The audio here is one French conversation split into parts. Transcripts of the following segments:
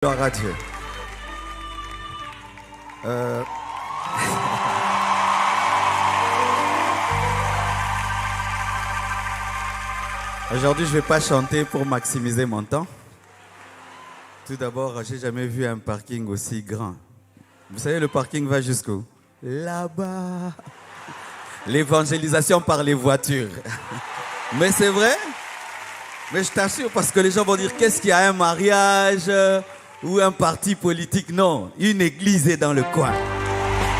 Gloire à Dieu. Aujourd'hui, je ne vais pas chanter pour maximiser mon temps. Tout d'abord, je n'ai jamais vu un parking aussi grand. Vous savez, le parking va jusqu'où? Là-bas. L'évangélisation par les voitures. Mais c'est vrai. Mais je t'assure, parce que les gens vont dire, qu'est-ce qu'il y a, un mariage ou un parti politique? Non, une église est dans le coin.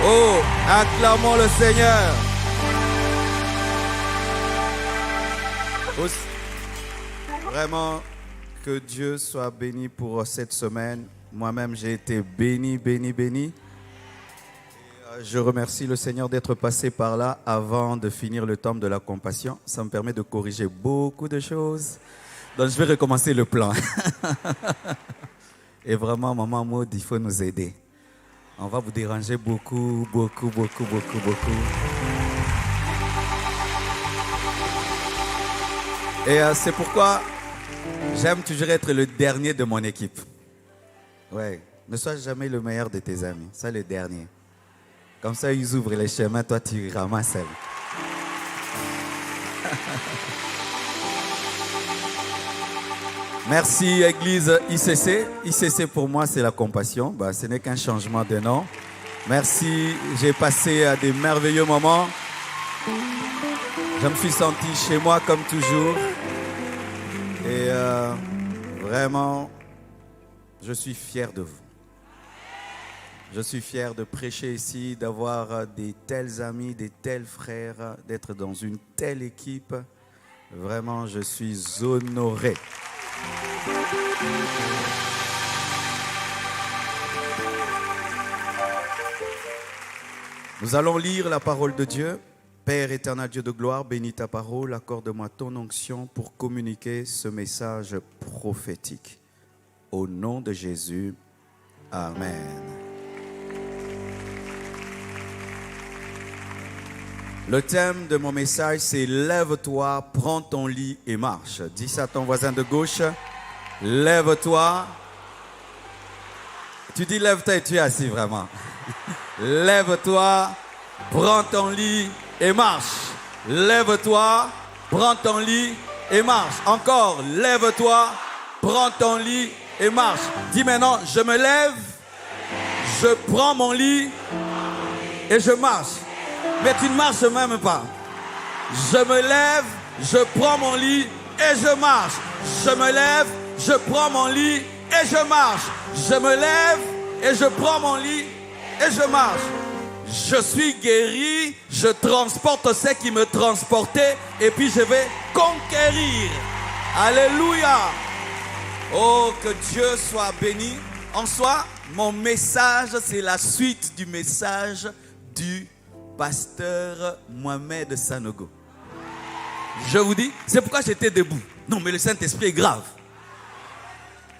Oh, acclamons le Seigneur. Vraiment, que Dieu soit béni pour cette semaine. Moi-même, j'ai été béni. Et je remercie le Seigneur d'être passé par là avant de finir le temps de la compassion. Ça me permet de corriger beaucoup de choses. Donc, je vais recommencer le plan. Et vraiment, Maman Maud, il faut nous aider. On va vous déranger beaucoup. Et c'est pourquoi j'aime toujours être le dernier de mon équipe. Ouais, ne sois jamais le meilleur de tes amis. Sois le dernier. Comme ça, ils ouvrent les chemins, toi, tu ramasses. Merci, Église ICC. ICC, pour moi, c'est la compassion. Ce n'est qu'un changement de nom. Merci, j'ai passé des merveilleux moments. Je me suis senti chez moi, comme toujours. Et vraiment, je suis fier de vous. Je suis fier de prêcher ici, d'avoir des tels amis, des tels frères, d'être dans une telle équipe. Vraiment, je suis honoré. Nous allons lire la parole de Dieu. Père éternel, Dieu de gloire, bénis ta parole, accorde-moi ton onction pour communiquer ce message prophétique. Au nom de Jésus, Amen. Le thème de mon message, c'est « Lève-toi, prends ton lit et marche ». Dis ça à ton voisin de gauche. « Lève-toi ». Tu dis « lève-toi » et tu es assis vraiment. « Lève-toi, prends ton lit et marche ». Lève-toi, prends ton lit et marche. Encore, lève-toi, prends ton lit et marche. Dis maintenant, je me lève, je prends mon lit et je marche. Mais tu ne marches même pas. Je me lève, je prends mon lit et je marche. Je me lève, je prends mon lit et je marche. Je me lève et je prends mon lit et je marche. Je suis guéri, je transporte ce qui me transportait et puis je vais conquérir. Alléluia. Oh, que Dieu soit béni. En soi, mon message, c'est la suite du message du pasteur Mohamed Sanogo. Je vous dis, c'est pourquoi j'étais debout. Non, mais le Saint-Esprit est grave.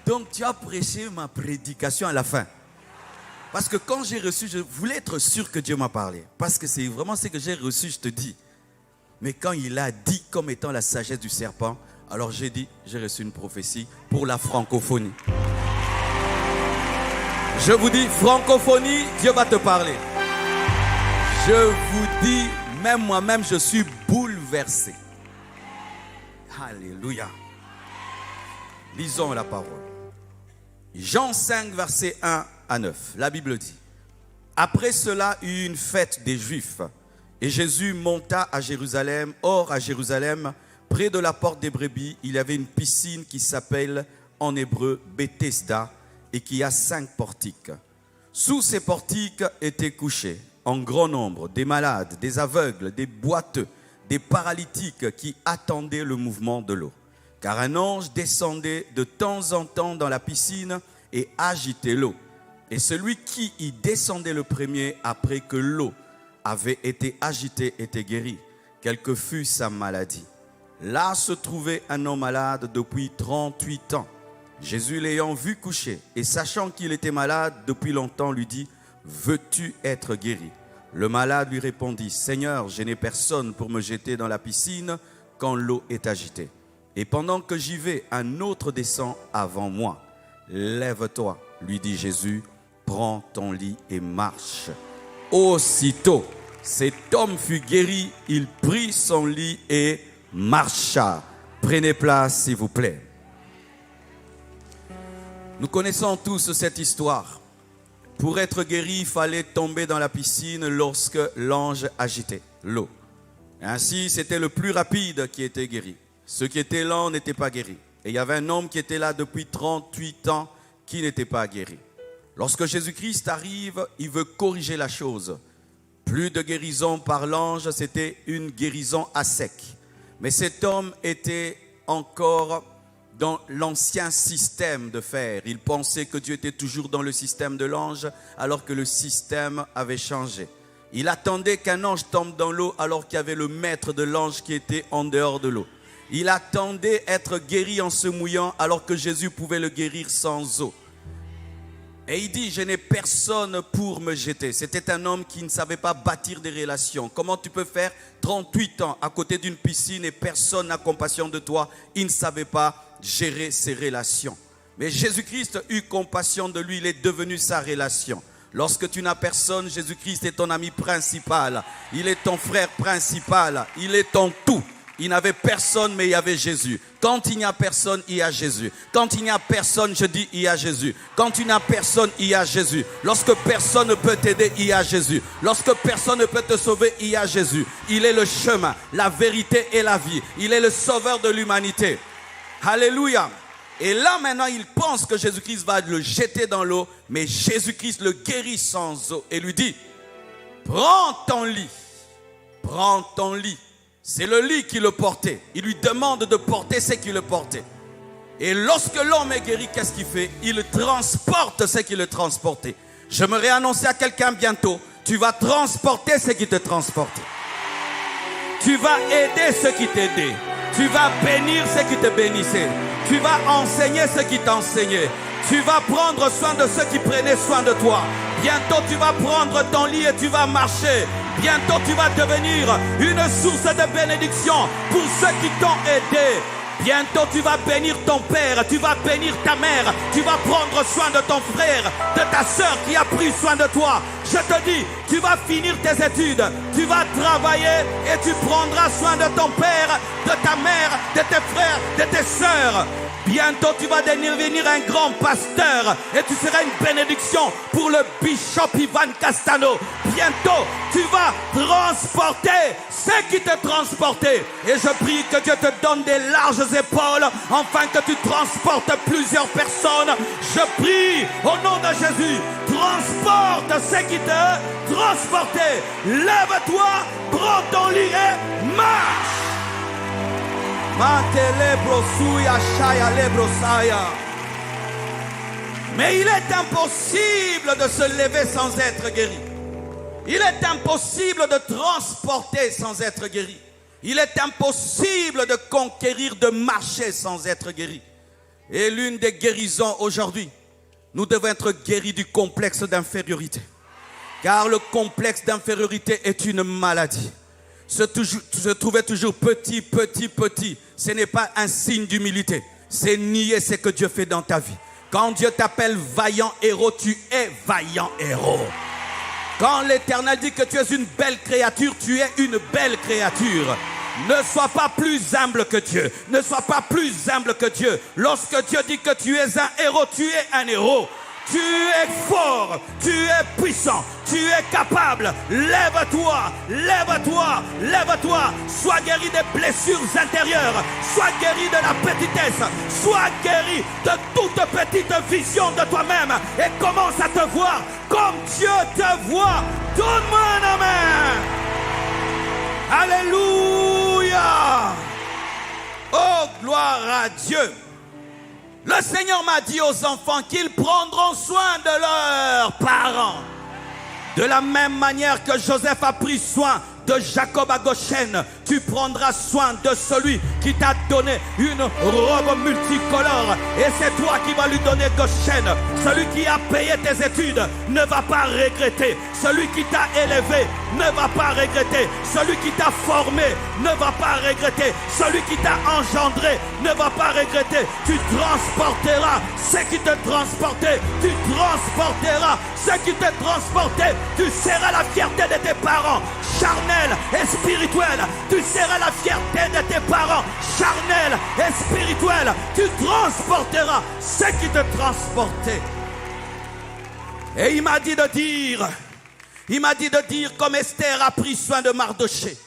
Donc, tu as prêché ma prédication à la fin. Parce que quand j'ai reçu, je voulais être sûr que Dieu m'a parlé. Parce que c'est vraiment ce que j'ai reçu, je te dis. Mais quand il a dit comme étant la sagesse du serpent, alors j'ai dit, j'ai reçu une prophétie pour la francophonie. Je vous dis, francophonie, Dieu va te parler. Je vous dis, même moi-même, je suis bouleversé. Alléluia. Lisons la parole. Jean 5, verset 1 à 9. La Bible dit, « Après cela, il y eut une fête des Juifs, et Jésus monta à Jérusalem. Or, à Jérusalem, près de la porte des brebis, il y avait une piscine qui s'appelle en hébreu Bethesda, et qui a 5 portiques. Sous ces portiques étaient couchés en grand nombre des malades, des aveugles, des boiteux, des paralytiques qui attendaient le mouvement de l'eau. Car un ange descendait de temps en temps dans la piscine et agitait l'eau. Et celui qui y descendait le premier après que l'eau avait été agitée était guéri, quelle que fût sa maladie. Là se trouvait un homme malade depuis 38 ans. Jésus l'ayant vu coucher et sachant qu'il était malade depuis longtemps lui dit, « Veux-tu être guéri ?» Le malade lui répondit, « Seigneur, je n'ai personne pour me jeter dans la piscine quand l'eau est agitée. Et pendant que j'y vais, un autre descend avant moi. Lève-toi, lui dit Jésus, prends ton lit et marche. Aussitôt, cet homme fut guéri, il prit son lit et marcha. Prenez place, s'il vous plaît. Nous connaissons tous cette histoire. Pour être guéri, il fallait tomber dans la piscine lorsque l'ange agitait l'eau. Ainsi, c'était le plus rapide qui était guéri. Ceux qui étaient lents n'étaient pas guéris. Et il y avait un homme qui était là depuis 38 ans qui n'était pas guéri. Lorsque Jésus-Christ arrive, il veut corriger la chose. Plus de guérison par l'ange, c'était une guérison à sec. Mais cet homme était encore dans l'ancien système de fer. Il pensait que Dieu était toujours dans le système de l'ange, alors que le système avait changé. Il attendait qu'un ange tombe dans l'eau, alors qu'il y avait le maître de l'ange qui était en dehors de l'eau. Il attendait être guéri en se mouillant, alors que Jésus pouvait le guérir sans eau. Et il dit, je n'ai personne pour me jeter. C'était un homme qui ne savait pas bâtir des relations. Comment tu peux faire 38 ans à côté d'une piscine et personne n'a compassion de toi? Il ne savait pas gérer ses relations. Mais Jésus-Christ eut compassion de lui, il est devenu sa relation. Lorsque tu n'as personne, Jésus-Christ est ton ami principal. Il est ton frère principal. Il est ton tout. Il n'avait personne, mais il y avait Jésus. Quand il n'y a personne, il y a Jésus. Quand il n'y a personne, je dis, il y a Jésus. Quand tu n'as personne, il y a Jésus. Lorsque personne ne peut t'aider, il y a Jésus. Lorsque personne ne peut te sauver, il y a Jésus. Il est le chemin, la vérité et la vie. Il est le sauveur de l'humanité. Alléluia. Et là, maintenant, il pense que Jésus-Christ va le jeter dans l'eau. Mais Jésus-Christ le guérit sans eau et lui dit, prends ton lit. Prends ton lit. C'est le lit qui le portait. Il lui demande de porter ce qu'il le portait. Et lorsque l'homme est guéri, qu'est-ce qu'il fait? Il transporte ce qui le transportait. J'aimerais annoncer à quelqu'un bientôt, tu vas transporter ce qui te transportait. Tu vas aider ceux qui t'aidaient. Tu vas bénir ceux qui te bénissaient. Tu vas enseigner ceux qui t'enseignaient. Tu vas prendre soin de ceux qui prenaient soin de toi. Bientôt tu vas prendre ton lit et tu vas marcher. Bientôt tu vas devenir une source de bénédiction pour ceux qui t'ont aidé. Bientôt tu vas bénir ton père, tu vas bénir ta mère, tu vas prendre soin de ton frère, de ta soeur qui a pris soin de toi. Je te dis, tu vas finir tes études, tu vas travailler et tu prendras soin de ton père, de ta mère, de tes frères, de tes soeurs. Bientôt tu vas devenir un grand pasteur et tu seras une bénédiction pour le bishop Ivan Castano. Bientôt tu vas transporter ce qui te transportait. Et je prie que Dieu te donne des larges épaules afin que tu transportes plusieurs personnes. Je prie au nom de Jésus, transporte ce qui te transportait. Lève-toi, prends ton lit et marche. Mais il est impossible de se lever sans être guéri. Il est impossible de transporter sans être guéri. Il est impossible de conquérir, de marcher sans être guéri. Et l'une des guérisons aujourd'hui, nous devons être guéris du complexe d'infériorité. Car le complexe d'infériorité est une maladie. Se trouver toujours petit, ce n'est pas un signe d'humilité. C'est nier ce que Dieu fait dans ta vie. Quand Dieu t'appelle vaillant héros, tu es vaillant héros. Quand l'Éternel dit que tu es une belle créature, tu es une belle créature. Ne sois pas plus humble que Dieu. Ne sois pas plus humble que Dieu. Lorsque Dieu dit que tu es un héros, tu es un héros. Tu es fort, tu es puissant, tu es capable. Lève-toi, lève-toi, lève-toi. Sois guéri des blessures intérieures. Sois guéri de la petitesse. Sois guéri de toute petite vision de toi-même. Et commence à te voir comme Dieu te voit. Donne-moi un amen. Alléluia. Oh, gloire à Dieu. Le Seigneur m'a dit aux enfants qu'ils prendront soin de leurs parents. De la même manière que Joseph a pris soin de de Jacob à Goshen. Tu prendras soin de celui qui t'a donné une robe multicolore. Et c'est toi qui vas lui donner Goshen. Celui qui a payé tes études ne va pas regretter. Celui qui t'a élevé ne va pas regretter. Celui qui t'a formé ne va pas regretter. Celui qui t'a engendré ne va pas regretter. Tu transporteras ce qui te transportait. Tu transporteras ce qui te transportait. Tu seras la fierté de tes parents, charnels et spirituels. Tu seras la fierté de tes parents, charnels et spirituels. Tu transporteras ce qui te transportait. Et il m'a dit de dire comme Esther a pris soin de Mardoché.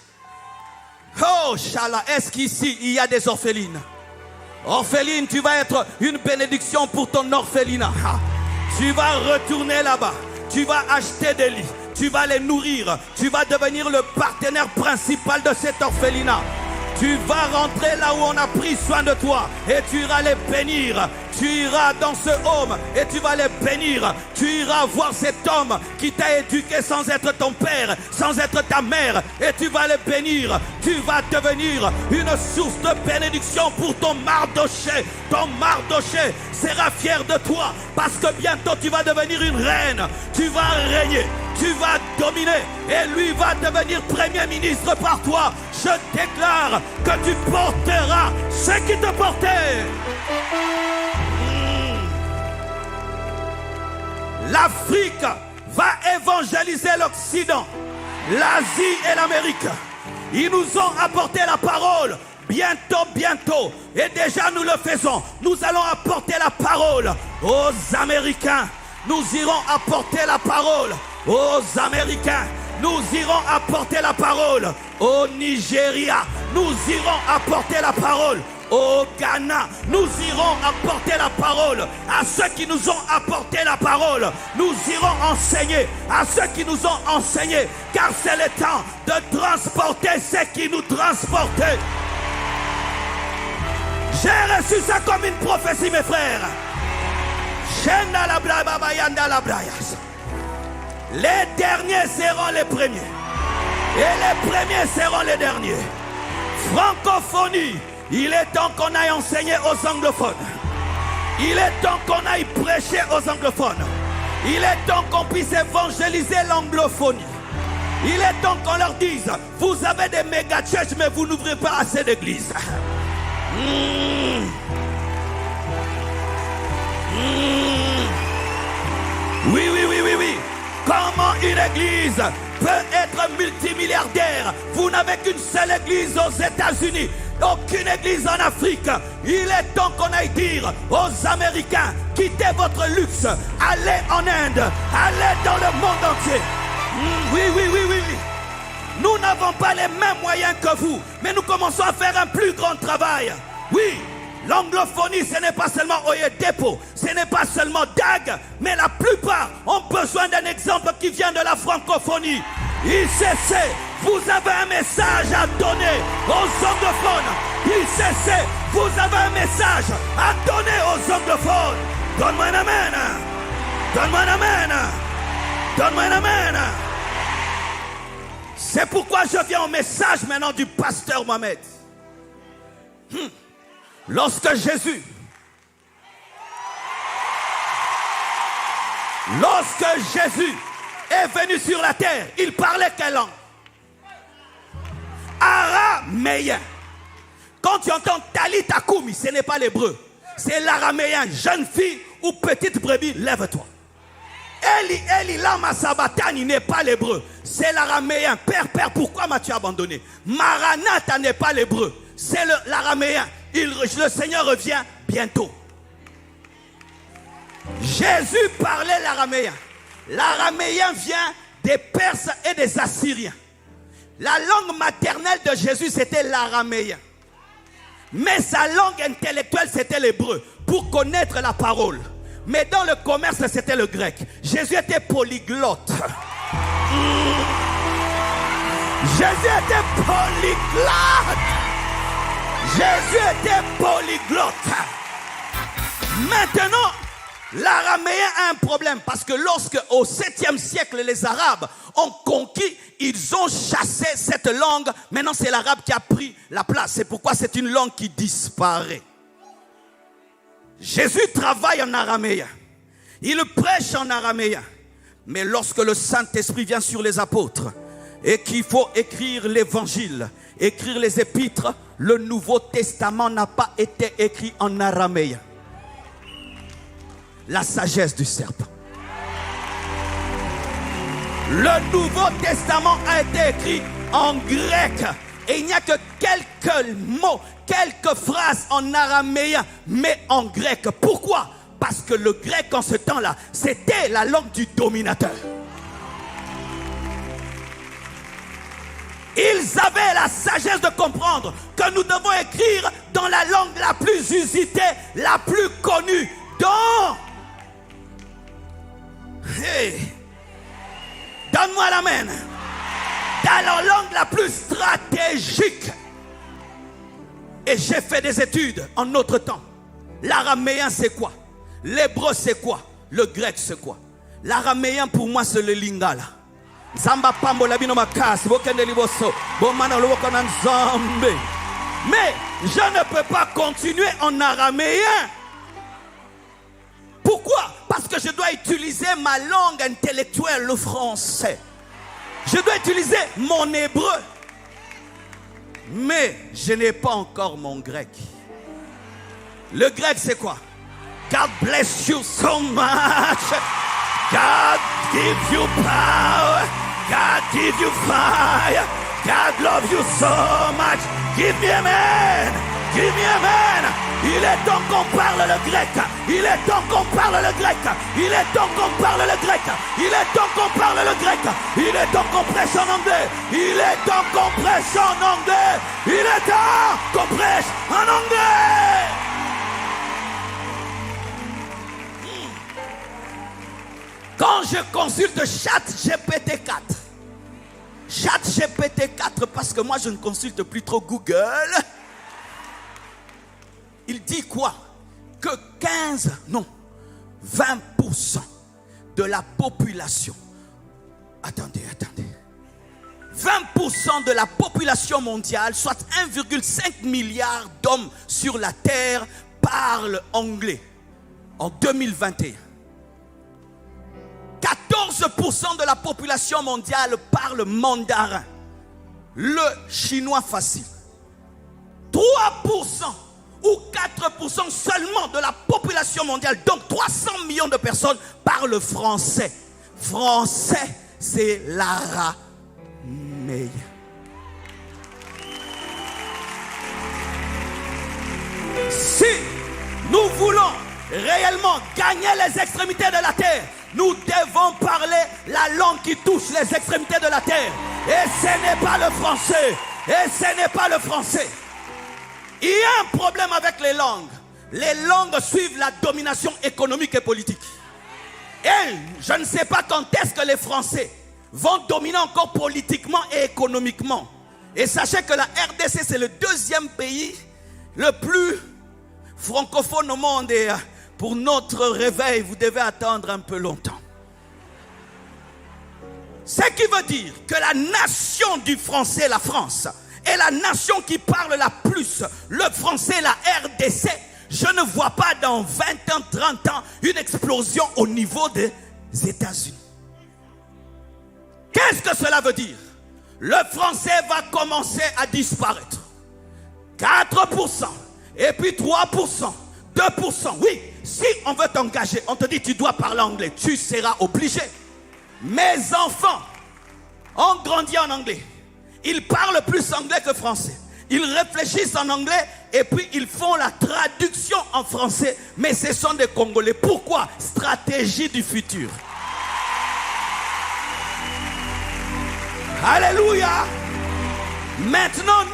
Oh, Shala, est-ce qu'ici il y a des orphelines? Orpheline, tu vas être une bénédiction pour ton orphelinat. Tu vas retourner là-bas. Tu vas acheter des lits. Tu vas les nourrir. Tu vas devenir le partenaire principal de cet orphelinat. Tu vas rentrer là où on a pris soin de toi et tu iras les bénir. Tu iras dans ce home et tu vas les bénir. Tu iras voir cet homme qui t'a éduqué sans être ton père, sans être ta mère, et tu vas les bénir. Tu vas devenir une source de bénédiction pour ton Mardoché. Ton Mardoché sera fier de toi parce que bientôt tu vas devenir une reine. Tu vas régner. Tu vas dominer et lui va devenir premier ministre par toi. Je déclare que tu porteras ce qui te portait. L'Afrique va évangéliser l'Occident, l'Asie et l'Amérique. Ils nous ont apporté la parole. Bientôt, et déjà nous le faisons. Nous allons apporter la parole aux Américains. Nous irons apporter la parole aux Américains. Nous irons apporter la parole au Nigeria. Nous irons apporter la parole au Ghana. Nous irons apporter la parole à ceux qui nous ont apporté la parole. Nous irons enseigner à ceux qui nous ont enseigné, car c'est le temps de transporter ce qui nous transportait. J'ai reçu ça comme une prophétie, mes frères. Les derniers seront les premiers et les premiers seront les derniers. Francophonie, il est temps qu'on aille enseigner aux anglophones. Il est temps qu'on aille prêcher aux anglophones. Il est temps qu'on puisse évangéliser l'anglophonie. Il est temps qu'on leur dise, vous avez des méga churches mais vous n'ouvrez pas assez d'églises. Oui. Comment une église peut être multimilliardaire? Vous n'avez qu'une seule église aux États-Unis, aucune église en Afrique. Il est temps qu'on aille dire aux Américains, quittez votre luxe, allez en Inde, allez dans le monde entier. Oui. Nous n'avons pas les mêmes moyens que vous, mais nous commençons à faire un plus grand travail. Oui. L'anglophonie, ce n'est pas seulement Oyedepo, ce n'est pas seulement DAG, mais la plupart ont besoin d'un exemple qui vient de la francophonie. ICC, vous avez un message à donner aux anglophones. ICC, vous avez un message à donner aux anglophones. Donne-moi un amen. Donne-moi un amen. Donne-moi un amen. C'est pourquoi je viens au message maintenant du pasteur Mohamed. Lorsque Jésus est venu sur la terre, il parlait quelle langue? Araméen. Quand tu entends Talita Koumi, ce n'est pas l'hébreu, c'est l'araméen. Jeune fille ou petite brebis, lève-toi. Eli, lama sabatani n'est pas l'hébreu, c'est l'araméen. Père, pourquoi m'as-tu abandonné? Maranatha n'est pas l'hébreu, c'est l'araméen. Le Seigneur revient bientôt. Jésus parlait l'araméen. L'araméen vient des Perses et des Assyriens. La langue maternelle de Jésus, c'était l'araméen. Mais sa langue intellectuelle, c'était l'hébreu, pour connaître la parole. Mais dans le commerce, c'était le grec. Jésus était polyglotte. Jésus était polyglotte. Jésus était polyglotte. Maintenant, L'araméen a un problème parce que lorsque au 7e siècle les Arabes ont conquis, ils ont chassé cette langue. Maintenant c'est l'arabe qui a pris la place. C'est pourquoi c'est une langue qui disparaît. Jésus travaille en araméen. Il prêche en araméen. Mais lorsque le Saint-Esprit vient sur les apôtres et qu'il faut écrire l'évangile, écrire les épîtres, le Nouveau Testament n'a pas été écrit en araméen. La sagesse du serpent. Le Nouveau Testament a été écrit en grec. Et il n'y a que quelques mots, quelques phrases en araméen, mais en grec. Pourquoi? Parce que le grec en ce temps-là, c'était la langue du dominateur. Ils avaient la sagesse de comprendre que nous devons écrire dans la langue la plus usitée, la plus connue, dans... Hey. Donne-moi l'amen. Dans la langue la plus stratégique. Et j'ai fait des études en notre temps. L'araméen c'est quoi? L'hébreu c'est quoi? Le grec c'est quoi? L'araméen pour moi c'est le lingala. Mais je ne peux pas continuer en araméen. Pourquoi? Parce que je dois utiliser ma langue intellectuelle, le français. Je dois utiliser mon hébreu. Mais je n'ai pas encore mon grec. Le grec c'est quoi? God bless you so much. God give you power. God give you fire. God love you so much. Give me amen. Give me amen. Il est temps qu'on parle le grec. Il est temps qu'on parle le grec. Il est temps qu'on parle le grec. Il est temps qu'on parle le grec. Il est temps qu'on prêche en anglais. Il est temps qu'on prêche en anglais. Il est temps qu'on prêche en anglais. Quand je consulte ChatGPT 4, ChatGPT 4, parce que moi je ne consulte plus trop Google, il dit quoi? Que 20% de la population, attendez, 20% de la population mondiale, soit 1,5 milliard d'hommes sur la terre, parlent anglais en 2021. 14% de la population mondiale parle mandarin, le chinois facile. 3% ou 4% seulement de la population mondiale, donc 300 millions de personnes, parlent français. Français, c'est l'araméen. Si nous voulons réellement gagner les extrémités de la terre, nous devons parler la langue qui touche les extrémités de la terre. Et ce n'est pas le français. Et ce n'est pas le français. Il y a un problème avec les langues. Les langues suivent la domination économique et politique. Et je ne sais pas quand est-ce que les Français vont dominer encore politiquement et économiquement. Et sachez que la RDC, c'est le deuxième pays le plus francophone au monde. Et pour notre réveil, vous devez attendre un peu longtemps. Ce qui veut dire que la nation du français, la France, est la nation qui parle la plus le français, la RDC. Je ne vois pas dans 20 ans, 30 ans, une explosion au niveau des États-Unis. Qu'est-ce que cela veut dire? Le français va commencer à disparaître. 4%, et puis 3%, 2%. Oui, si on veut t'engager, on te dit tu dois parler anglais, tu seras obligé. Mes enfants ont grandi en anglais. Ils parlent plus anglais que français. Ils réfléchissent en anglais et puis ils font la traduction en français. Mais ce sont des Congolais. Pourquoi? Stratégie du futur. Alléluia. Maintenant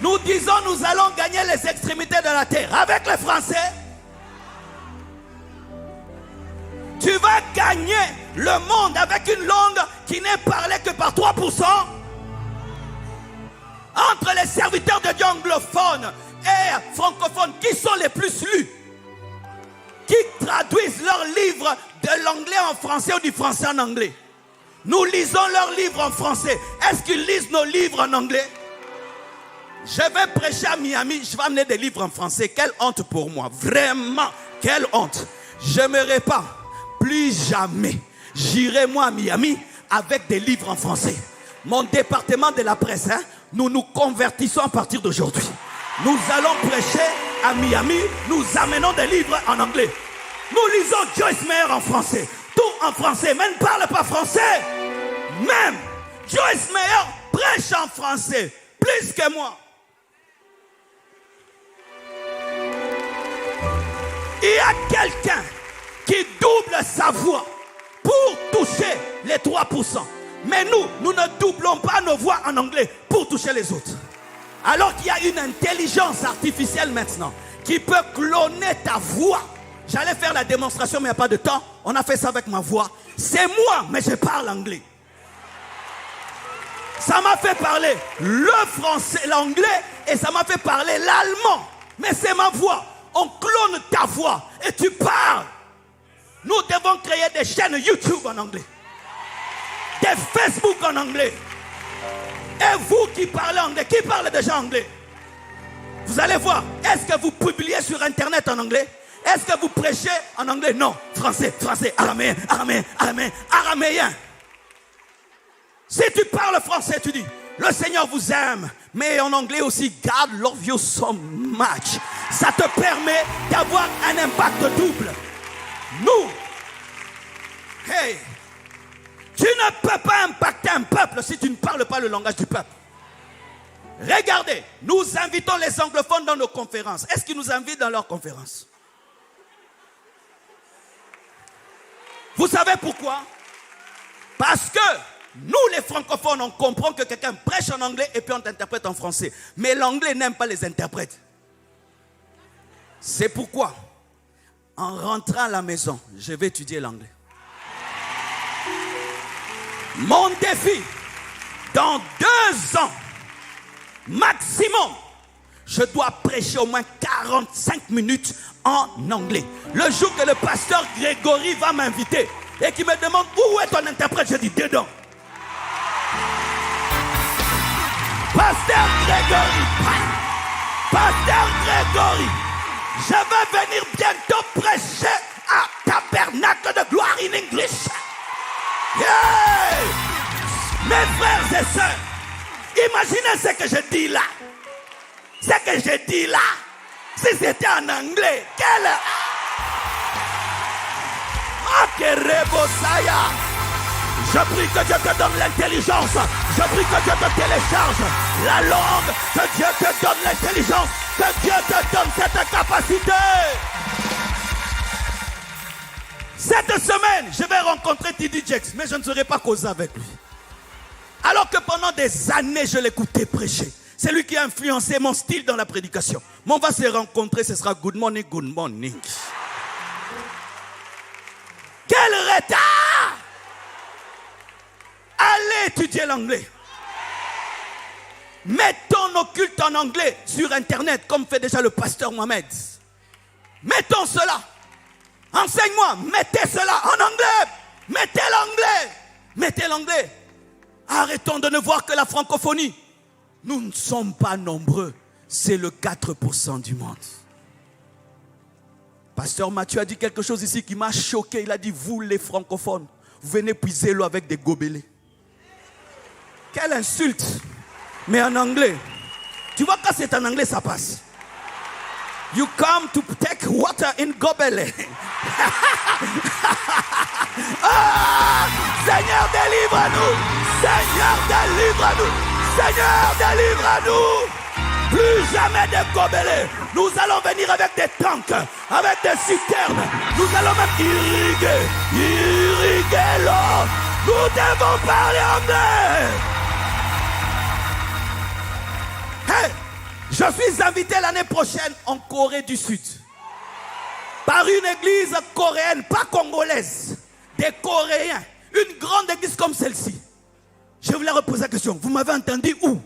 nous disons nous allons gagner les extrémités de la terre. Avec les Français, tu vas gagner le monde avec une langue qui n'est parlée que par 3%. Entre les serviteurs de Dieu anglophones et francophones, qui sont les plus lus? qui traduisent leurs livres de l'anglais en français ou du français en anglais. Nous lisons leurs livres en français. Est-ce qu'ils lisent nos livres en anglais? Je vais prêcher à Miami, je vais amener des livres en français. Quelle honte pour moi, vraiment, quelle honte. Je n'aimerais pas, plus jamais, j'irai moi à Miami avec des livres en français. Mon département de la presse, nous nous convertissons à partir d'aujourd'hui. Nous allons prêcher à Miami, nous amenons des livres en anglais. Nous lisons Joyce Meyer en français, tout en français, mais ne parle pas français. Même Joyce Meyer prêche en français, plus que moi. Il y a quelqu'un qui double sa voix pour toucher les 3%. Mais nous ne doublons pas nos voix en anglais pour toucher les autres. Alors qu'il y a une intelligence artificielle maintenant qui peut cloner ta voix. J'allais faire la démonstration, mais il n'y a pas de temps. On a fait ça avec ma voix. C'est moi, mais je parle anglais. Ça m'a fait parler le français, l'anglais, et ça m'a fait parler l'allemand. Mais c'est ma voix. On clone ta voix et tu parles. Nous devons créer des chaînes YouTube en anglais, des Facebook en anglais. Et vous qui parlez anglais, qui parle déjà anglais? Vous allez voir, est-ce que vous publiez sur Internet en anglais? Est-ce que vous prêchez en anglais? Non, français, français, araméen, araméen, araméen, araméen. Si tu parles français, tu dis, le Seigneur vous aime. Mais en anglais aussi, God love you so much. Ça te permet d'avoir un impact double. Nous, hey, tu ne peux pas impacter un peuple si tu ne parles pas le langage du peuple. Regardez, nous invitons les anglophones dans nos conférences. Est-ce qu'ils nous invitent dans leurs conférences? Vous savez pourquoi? Parce que nous, les francophones, on comprend que quelqu'un prêche en anglais et puis on t'interprète en français. Mais l'anglais n'aime pas les interprètes. C'est pourquoi, en rentrant à la maison, je vais étudier l'anglais. Mon défi, dans 2 ans, maximum, je dois prêcher au moins 45 minutes en anglais. Le jour que le pasteur Grégory va m'inviter et qu'il me demande où est ton interprète, je dis dedans. Pasteur Grégory, je vais venir bientôt prêcher à Tabernacle de Gloire in English. Yeah! Mes frères et sœurs, imaginez ce que je dis là. Ce que je dis là, si c'était en anglais, quel... Ah, que rebosaya! Je prie que Dieu te donne l'intelligence. Je prie que Dieu te télécharge la langue. Que Dieu te donne l'intelligence. Que Dieu te donne cette capacité. Cette semaine, je vais rencontrer T.D. Jakes, mais je ne serai pas causé avec lui. Alors que pendant des années, je l'écoutais prêcher. C'est lui qui a influencé mon style dans la prédication. Mais on va se rencontrer, ce sera good morning, good morning. Quel retard! Allez étudier l'anglais. Mettons nos cultes en anglais sur Internet, comme fait déjà le pasteur Mohamed. Mettons cela. Enseigne-moi, mettez cela en anglais. Mettez l'anglais. Mettez l'anglais. Arrêtons de ne voir que la francophonie. Nous ne sommes pas nombreux. C'est le 4% du monde. Pasteur Mathieu a dit quelque chose ici qui m'a choqué. Il a dit, vous les francophones, vous venez puiser l'eau avec des gobelets. Quelle insulte. Mais en anglais, tu vois quand c'est en anglais ça passe. You come to take water in gobelet. Ah, Seigneur, délivre-nous. Seigneur, délivre-nous. Seigneur, délivre-nous. Plus jamais de gobelets. Nous allons venir avec des tanks, avec des citernes. Nous allons même irriguer l'eau. Nous devons parler anglais. Hey, je suis invité l'année prochaine en Corée du Sud. Par une église coréenne, pas congolaise. Des Coréens. Une grande église comme celle-ci. Je voulais reposer la question. Vous m'avez entendu où?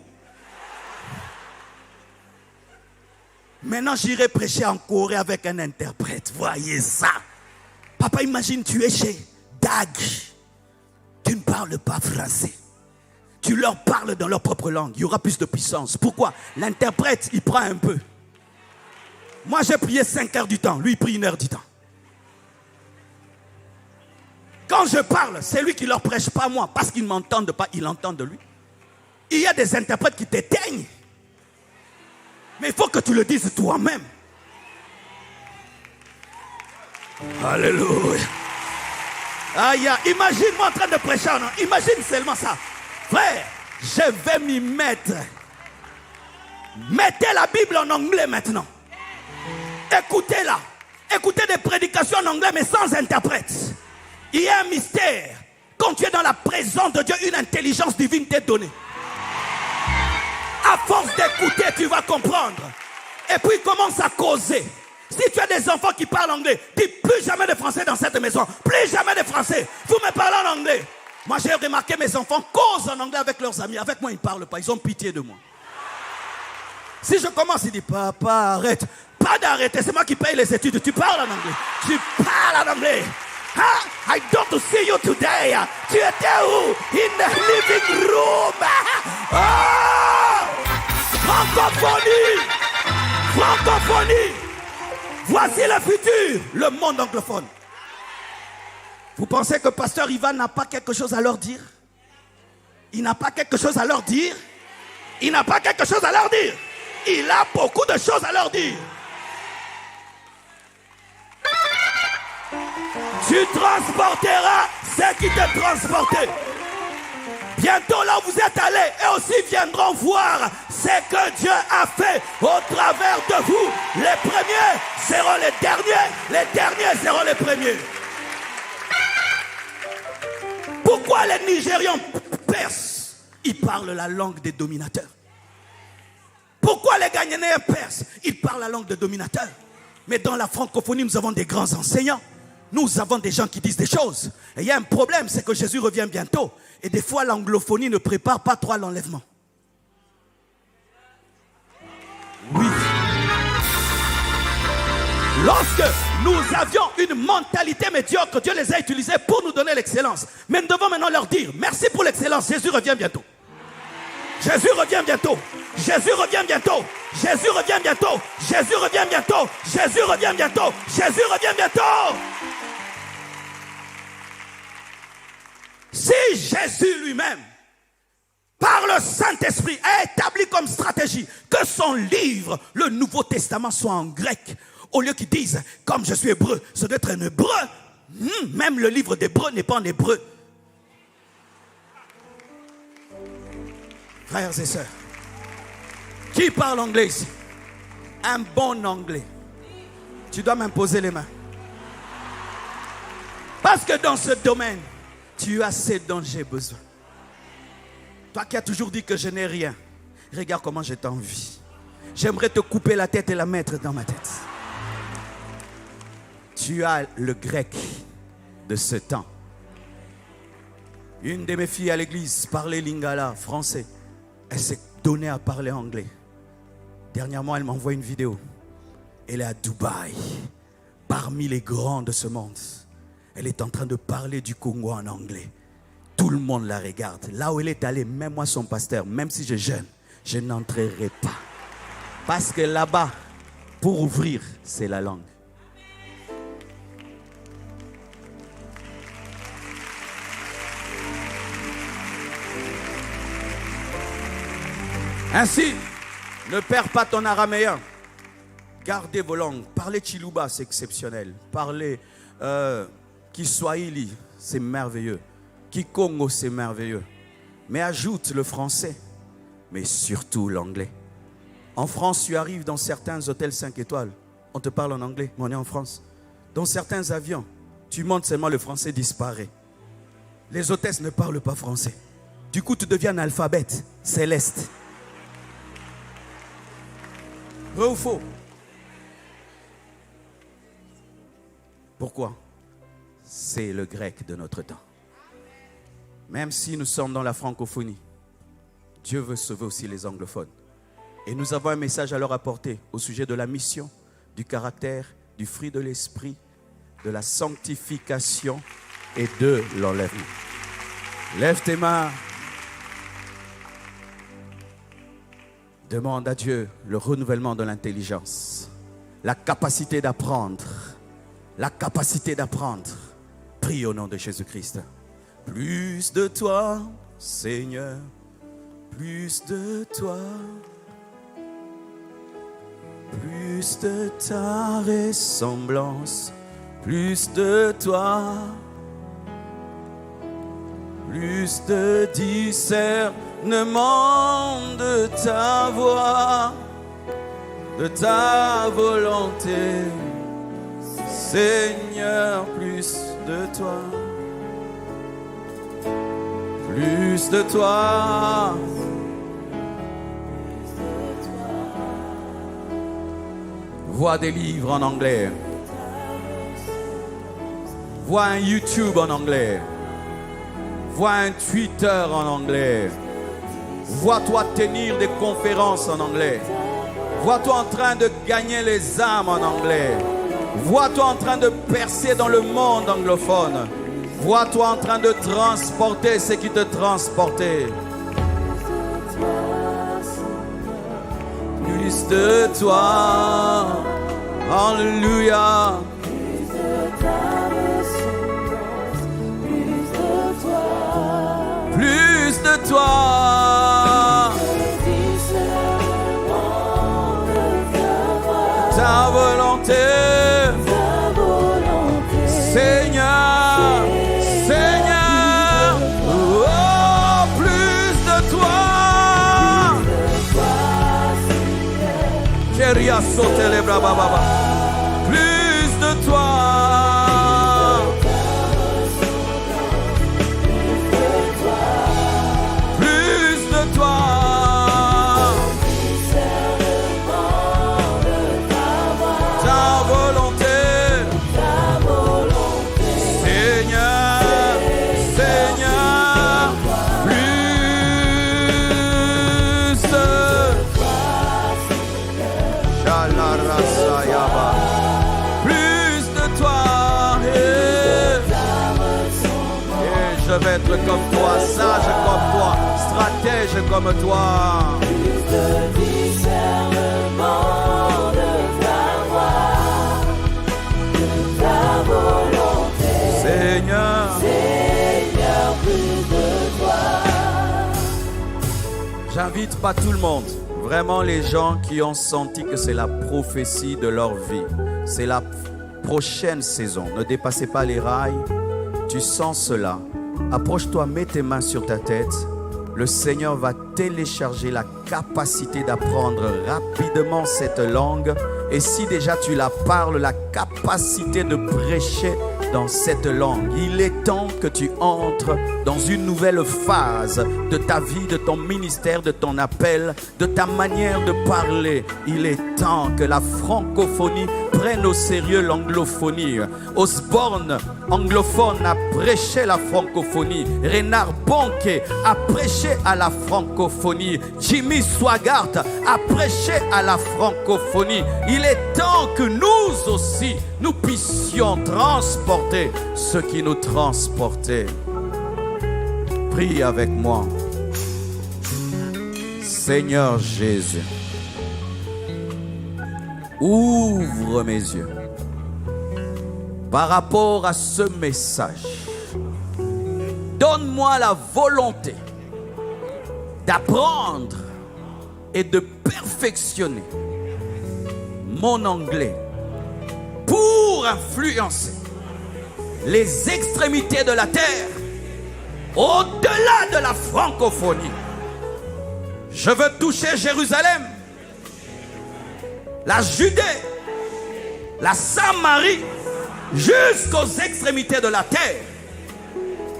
Maintenant, j'irai prêcher en Corée avec un interprète. Voyez ça. Papa, imagine, tu es chez Dag. Tu ne parles pas français. Tu leur parles dans leur propre langue. Il y aura plus de puissance. Pourquoi? L'interprète, il prend un peu. Moi, j'ai prié 5 heures du temps. Lui, il prie 1 heure du temps. Quand je parle, c'est lui qui leur prêche, pas moi. Parce qu'ils ne m'entendent pas, ils l'entendent de lui. Il y a des interprètes qui t'éteignent. Mais il faut que tu le dises toi-même. Alléluia. Aïe, imagine-moi en train de prêcher. Non? Imagine seulement ça. Frère, je vais m'y mettre. Mettez la Bible en anglais maintenant. Écoutez-la. Écoutez des prédications en anglais mais sans interprète. Il y a un mystère. Quand tu es dans la présence de Dieu, une intelligence divine t'est donnée. À force d'écouter, tu vas comprendre. Et puis commence à causer. Si tu as des enfants qui parlent anglais, dis plus jamais de français dans cette maison. Plus jamais de français. Vous me parlez en anglais. Moi j'ai remarqué mes enfants causent en anglais avec leurs amis. Avec moi ils ne parlent pas. Ils ont pitié de moi. Si je commence, ils disent papa arrête. Pas d'arrêter, c'est moi qui paye les études. Tu parles en anglais. Tu parles en anglais. Huh? I don't see you today. Tu étais où? In the living room. Oh! Francophonie. Francophonie. Voici le futur, le monde anglophone. Vous pensez que Pasteur Ivan n'a pas quelque chose à leur dire? Il n'a pas quelque chose à leur dire? Il n'a pas quelque chose à leur dire? Il a beaucoup de choses à leur dire. Tu transporteras ce qui te transportait. Bientôt là où vous êtes allés, et aussi viendront voir ce que Dieu a fait au travers de vous. Les premiers seront les derniers seront les premiers. Pourquoi les Nigérians perses? Ils parlent la langue des dominateurs. Pourquoi les Ghanéens perses? Ils parlent la langue des dominateurs. Mais dans la francophonie, nous avons des grands enseignants. Nous avons des gens qui disent des choses. Et il y a un problème, c'est que Jésus revient bientôt. Et des fois, l'anglophonie ne prépare pas trop à l'enlèvement. Oui. Lorsque nous avions une mentalité médiocre, Dieu les a utilisés pour nous donner l'excellence. Mais nous devons maintenant leur dire, merci pour l'excellence, Jésus revient bientôt. Jésus revient bientôt. Jésus revient bientôt. Jésus revient bientôt. Jésus revient bientôt. Jésus revient bientôt. Jésus revient bientôt. Si Jésus lui-même, par le Saint-Esprit, a établi comme stratégie que son livre, le Nouveau Testament, soit en grec, au lieu qu'ils disent, comme je suis hébreu, ça doit être un hébreu, même le livre d'hébreu n'est pas en hébreu. Frères et sœurs, qui parle anglais ici? Un bon anglais. Tu dois m'imposer les mains. Parce que dans ce domaine, tu as ce dont j'ai besoin. Toi qui as toujours dit que je n'ai rien, regarde comment je t'envie. J'aimerais te couper la tête et la mettre dans ma tête. Tu as le grec de ce temps. Une de mes filles à l'église parlait lingala, français. Elle s'est donnée à parler anglais. Dernièrement, elle m'envoie une vidéo. Elle est à Dubaï, parmi les grands de ce monde. Elle est en train de parler du Congo en anglais. Tout le monde la regarde. Là où elle est allée, même moi son pasteur, même si je jeûne, je n'entrerai pas. Parce que là-bas, pour ouvrir, c'est la langue. Ainsi, ne perds pas ton araméen. Gardez vos langues. Parlez Chiluba, c'est exceptionnel. Parlez Kiswahili, c'est merveilleux. Kikongo, c'est merveilleux. Mais ajoute le français, mais surtout l'anglais. En France, tu arrives dans certains hôtels 5 étoiles. On te parle en anglais, mais on est en France. Dans certains avions, tu montes seulement, le français disparaît. Les hôtesses ne parlent pas français. Du coup, tu deviens un alphabète céleste. Vrai ou faux? Pourquoi? C'est le grec de notre temps. Même si nous sommes dans la francophonie, Dieu veut sauver aussi les anglophones. Et nous avons un message à leur apporter au sujet de la mission, du caractère, du fruit de l'esprit, de la sanctification et de l'enlèvement. Lève tes mains. Demande à Dieu le renouvellement de l'intelligence, la capacité d'apprendre. La capacité d'apprendre. Prie au nom de Jésus-Christ. Plus de toi, Seigneur, plus de toi, plus de ta ressemblance, plus de toi, plus de discernement de ta voix, de ta volonté. Seigneur, plus de toi, plus de toi. Vois des livres en anglais. Vois un YouTube en anglais. Vois un Twitter en anglais. Vois-toi tenir des conférences en anglais. Vois-toi en train de gagner les âmes en anglais. Vois-toi en train de percer dans le monde anglophone. Vois-toi en train de transporter ce qui te transportait. Plus de toi. Alléluia. Plus de toi. Ta volonté. Seigneur, Seigneur, oh, plus de toi. Kéria sauter les bras, baba. Plus de toi. Plus de toi. Ta volonté. Je vais être comme toi, sage comme toi, stratège comme toi. Plus de discernement de ta voix, de ta volonté. Seigneur, Seigneur, plus de toi. J'invite pas tout le monde, vraiment les gens qui ont senti que c'est la prophétie de leur vie. C'est la prochaine saison. Ne dépassez pas les rails. Tu sens cela. Approche-toi, mets tes mains sur ta tête. Le Seigneur va télécharger la capacité d'apprendre rapidement cette langue. Et si déjà tu la parles, la capacité de prêcher dans cette langue. Il est temps que tu entres dans une nouvelle phase de ta vie, de ton ministère, de ton appel, de ta manière de parler. Il est temps que la francophonie prenne au sérieux l'anglophonie. Osborne, anglophone, a prêché la francophonie. Renard Bonke a prêché à la francophonie. Jimmy Swaggart a prêché à la francophonie. Il est temps que nous aussi, nous puissions transporter ce qui nous transportait. Prie avec moi. Seigneur Jésus, ouvre mes yeux par rapport à ce message. Donne-moi la volonté d'apprendre et de perfectionner mon anglais pour influencer les extrémités de la terre au-delà de la francophonie. Je veux toucher Jérusalem, la Judée, la Samarie, jusqu'aux extrémités de la terre.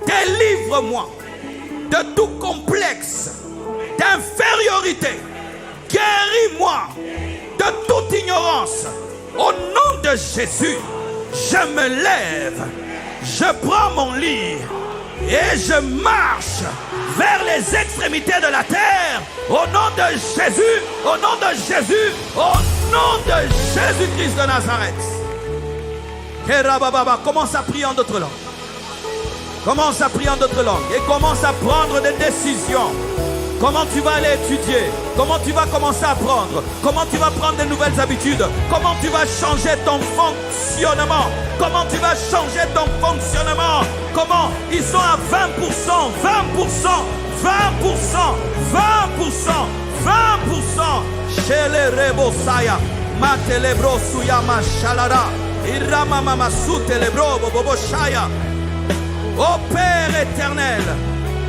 Délivre-moi de tout complexe d'infériorité. Guéris-moi de toute ignorance. Au nom de Jésus, je me lève, je prends mon lit Et je marche vers les extrémités de la terre. Au nom de Jésus, au nom de Jésus, au nom de Jésus-Christ de Nazareth. Kerabababa, commence à prier en d'autres langues. Commence à prier en d'autres langues et commence à prendre des décisions. Comment tu vas aller étudier? Comment tu vas commencer à apprendre? Comment tu vas prendre de nouvelles habitudes? Comment tu vas changer ton fonctionnement? Comment tu vas changer ton fonctionnement? Comment? Ils sont à 20%, 20%, 20%, 20%, 20%. Chez les Rebosaya, Matelebro Suyama Shalara, Irama Mama Sutelebro Bobo Shaya. Ô Père éternel,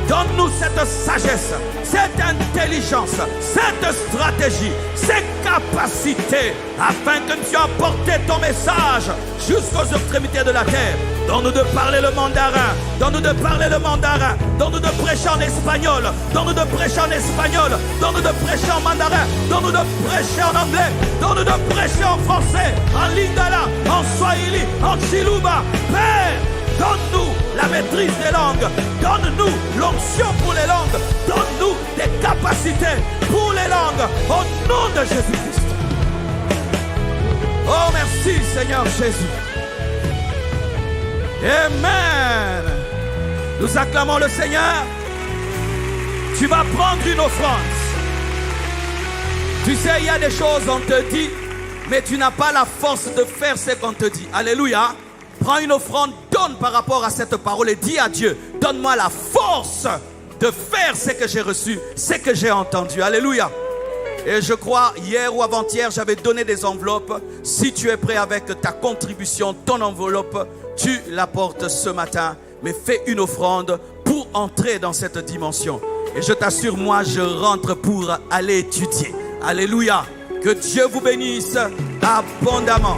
donne-nous cette sagesse, cette intelligence, cette stratégie, ces capacités, afin que tu aies porté ton message jusqu'aux extrémités de la terre. Donne-nous de parler le mandarin, donne-nous de parler le mandarin, donne-nous de prêcher en espagnol, donne-nous de prêcher en espagnol, donne-nous de prêcher en mandarin, donne-nous de prêcher en anglais, donne-nous de prêcher en français, en lingala, en swahili, en chiluba. Père, donne-nous la maîtrise des langues. Donne-nous l'onction pour les langues. Donne-nous des capacités pour les langues. Au nom de Jésus-Christ. Oh, merci Seigneur Jésus. Amen. Nous acclamons le Seigneur. Tu vas prendre une offrande. Tu sais, il y a des choses, on te dit, mais tu n'as pas la force de faire ce qu'on te dit. Alléluia. Prends une offrande, donne par rapport à cette parole et dis à Dieu, donne-moi la force de faire ce que j'ai reçu, ce que j'ai entendu. Alléluia. Et je crois, hier ou avant-hier, j'avais donné des enveloppes. Si tu es prêt avec ta contribution, ton enveloppe, tu l'apportes ce matin. Mais fais une offrande pour entrer dans cette dimension. Et je t'assure, moi, je rentre pour aller étudier. Alléluia. Que Dieu vous bénisse abondamment.